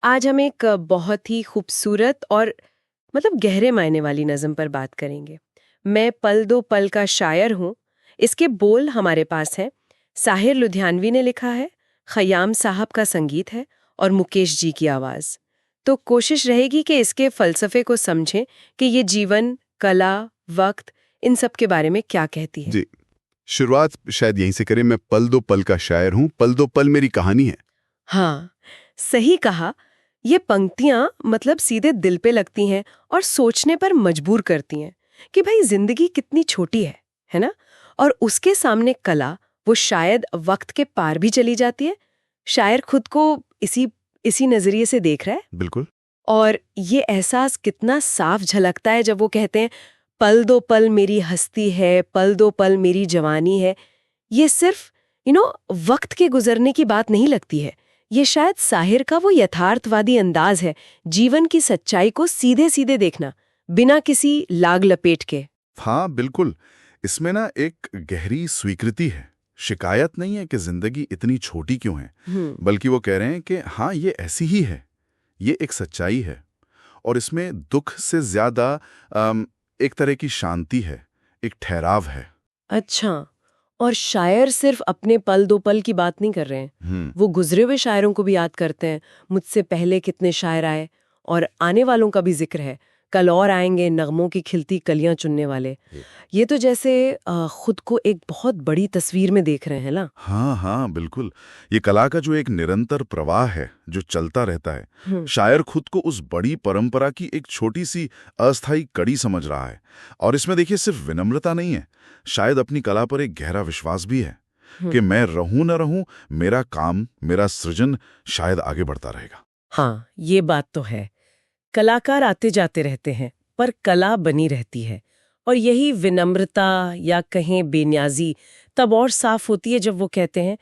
आज हम एक बहुत ही खूबसूरत और मतलब गहरे मायने वाली नज़म पर बात करेंगे। मैं पल दो पल का शायर हूँ। इसके बोल हमारे पास हैं। साहिर लुधियानवी ने लिखा है, खयाम साहब का संगीत है और मुकेश जी की आवाज़। तो कोशिश रहेगी कि इसके फ़लसफ़े को समझें कि ये जीवन, कला, वक्त, इन सब के बारे में क्या कहती है। जी। शुरुआत शायद यहीं से करें। मैं पल दो पल का शायर हूँ, पल दो पल मेरी कहानी है। हाँ, सही कहा। ये पंक्तियां मतलब सीधे दिल पे लगती हैं और सोचने पर मजबूर करती हैं कि भाई जिंदगी कितनी छोटी है ना। और उसके सामने कला, वो शायद वक्त के पार भी चली जाती है। शायर खुद को इसी इसी नजरिए से देख रहा है। बिल्कुल। और ये एहसास कितना साफ झलकता है जब वो कहते हैं, पल दो पल मेरी हस्ती है, पल दो पल मेरी जवानी है। ये सिर्फ वक्त के गुजरने की बात नहीं लगती है। ये शायद साहिर का वो यथार्थवादी अंदाज है, जीवन की सच्चाई को सीधे सीधे देखना, बिना किसी लाग लपेट के। हाँ, बिल्कुल। इसमें ना एक गहरी स्वीकृति है। शिकायत नहीं है कि जिंदगी इतनी छोटी क्यों है, बल्कि वो कह रहे हैं कि हाँ, ये ऐसी ही है। ये एक सच्चाई है। और इसमें दुख से ज्यादा एक तरह की शांति है, एक ठहराव है। अच्छा, और शायर सिर्फ अपने पल दो पल की बात नहीं कर रहे हैं, वो गुजरे हुए शायरों को भी याद करते हैं। मुझसे पहले कितने शायर आए और आने वालों का भी जिक्र है। कल और आएंगे नगमों की खिलती कलियां चुनने वाले। ये तो जैसे खुद को एक बहुत बड़ी तस्वीर में देख रहे हैं ना। हाँ हाँ, बिल्कुल। ये कला का जो एक निरंतर प्रवाह है, जो चलता रहता है, शायर खुद को उस बड़ी परंपरा की एक छोटी सी अस्थायी कड़ी समझ रहा है। और इसमें देखिए, सिर्फ विनम्रता नहीं है, शायद अपनी कला पर एक गहरा विश्वास भी है कि मैं रहूं न रहूं, मेरा काम, मेरा सृजन शायद आगे बढ़ता रहेगा। हाँ, ये बात तो है। कलाकार आते जाते रहते हैं, पर कला बनी रहती है। और यही विनम्रता या कहें बेन्याजी तब और साफ होती है जब वो कहते हैं,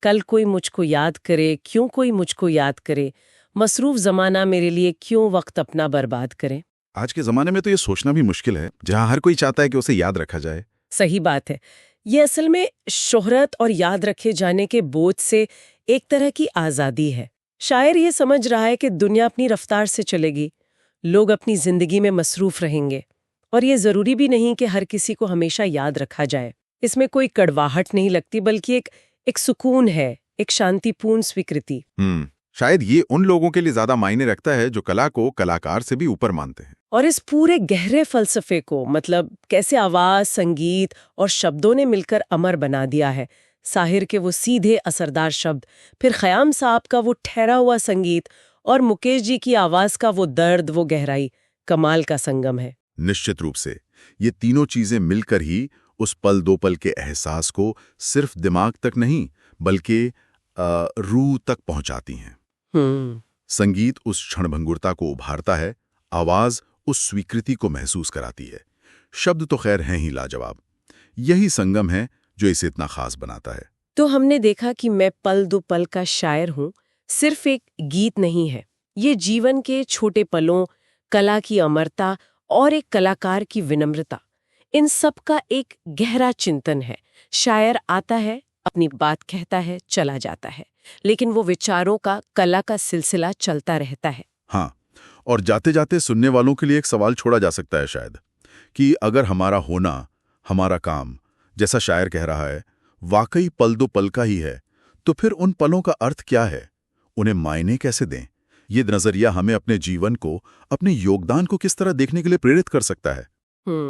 कल कोई मुझको याद करे, क्यों कोई मुझको याद करे, मसरूफ जमाना मेरे लिए क्यों वक्त अपना बर्बाद करे। आज के जमाने में तो ये सोचना भी मुश्किल है, जहां हर कोई चाहता है कि उसे याद रखा जाए। सही बात है। ये असल में शोहरत और याद रखे जाने के बोझ से एक तरह की आज़ादी है। शायर ये समझ रहा है कि दुनिया अपनी रफ्तार से चलेगी, लोग अपनी जिंदगी में मसरूफ रहेंगे, और ये जरूरी भी नहीं कि हर किसी को हमेशा याद रखा जाए। इसमें कोई कड़वाहट नहीं लगती, बल्कि एक सुकून है, एक शांतिपूर्ण स्वीकृति। शायद ये उन लोगों के लिए ज्यादा मायने रखता है जो कला को कलाकार से भी ऊपर मानते हैं। और इस पूरे गहरे फलसफे को, मतलब कैसे आवाज, संगीत और शब्दों ने मिलकर अमर बना दिया है। साहिर के वो सीधे असरदार शब्द, फिर खयाम साहब का वो ठहरा हुआ संगीत, और मुकेश जी की आवाज का वो दर्द, वो गहराई, कमाल का संगम है। निश्चित रूप से ये तीनों चीजें मिलकर ही उस पल दो पल के एहसास को सिर्फ दिमाग तक नहीं, बल्कि रूह तक पहुंचाती हैं। संगीत उस क्षणभंगुरता को उभारता है, आवाज उस स्वीकृति को महसूस कराती है, शब्द तो खैर हैं ही लाजवाब। यही संगम है जो इसे इतना खास बनाता है। तो हमने देखा कि मैं पल दो पल का शायर हूँ सिर्फ एक गीत नहीं है। ये जीवन के छोटे पलों, कला की अमरता और एक कलाकार की विनम्रता, इन सब का एक गहरा चिंतन है। शायर आता है, अपनी बात कहता है, चला जाता है, लेकिन वो विचारों का, कला का सिलसिला चलता रहता है। हाँ, और जाते जाते सुनने वालों के लिए एक सवाल छोड़ा जा सकता है शायद, कि अगर हमारा होना, हमारा काम, जैसा शायर कह रहा है, वाकई पल दो पल का ही है, तो फिर उन पलों का अर्थ क्या है? उन्हें मायने कैसे दें? ये नजरिया हमें अपने जीवन को, अपने योगदान को किस तरह देखने के लिए प्रेरित कर सकता है?